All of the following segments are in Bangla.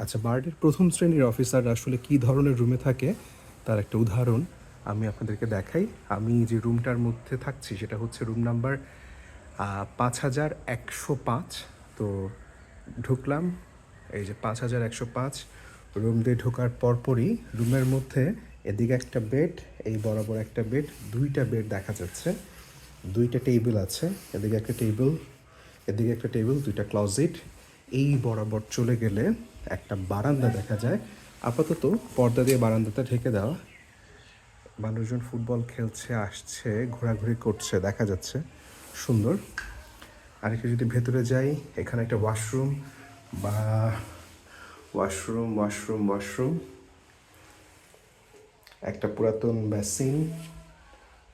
আচ্ছা, বার্ডের প্রথম শ্রেণীর অফিসার আসলে কী ধরনের রুমে থাকে তার একটা উদাহরণ আমি আপনাদেরকে দেখাই। আমি যে রুমটার মধ্যে থাকছি সেটা হচ্ছে রুম নাম্বার 5105। তো ঢুকলাম, এই যে 5105 রুম দিয়ে ঢোকার পরপরই রুমের মধ্যে এদিকে একটা বেড, এই বরাবর একটা বেড, দুইটা বেড দেখা যাচ্ছে, দুইটা টেবিল আছে, এদিকে একটা টেবিল, এদিকে একটা টেবিল, দুইটা ক্লজেট। এই বরাবর চলে গেলে একটা বারান্দা দেখা যায়। আপাতত পর্দা দিয়ে বারান্দাটা ঢেকে দেওয়া। মানুষজন ফুটবল খেলছে, আসছে, ঘোরাঘুরি করছে, দেখা যাচ্ছে সুন্দর। আর একটু যদি ভেতরে যাই, এখানে একটা ওয়াশরুম বা ওয়াশরুম, একটা পুরাতন বেসিন,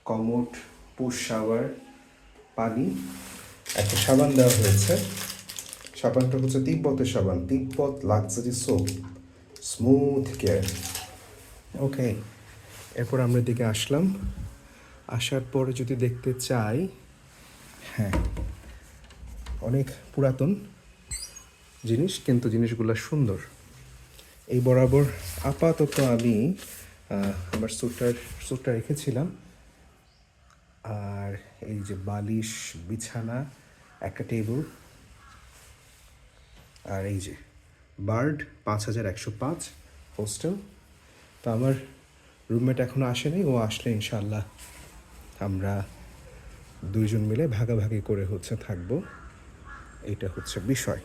কমোড, পুশ শাওয়ার, পানি, একটা সাবান দেওয়া হয়েছে। সাবানটা হচ্ছে তিব্বতের সাবান, তিব্বত লাক্সারি সোপ, স্মুথ কেয়ার। ওকে, এরপর আমরা এদিকে আসলাম। আসার পরে যদি দেখতে চাই, হ্যাঁ, অনেক পুরাতন জিনিস, কিন্তু জিনিসগুলো সুন্দর। এই বরাবর আপাতত আমি আমার স্যুটটা রেখেছিলাম। আর এই যে বালিশ, বিছানা, একটা টেবিল, আর এই যে বার্ড 5105 হোস্টেল। তো আমার রুমমেট এখনও আসেনি, ও আসলে ইনশাল্লাহ আমরা দুইজন মিলে ভাগাভাগি করে থাকবো। এটা হচ্ছে বিষয়।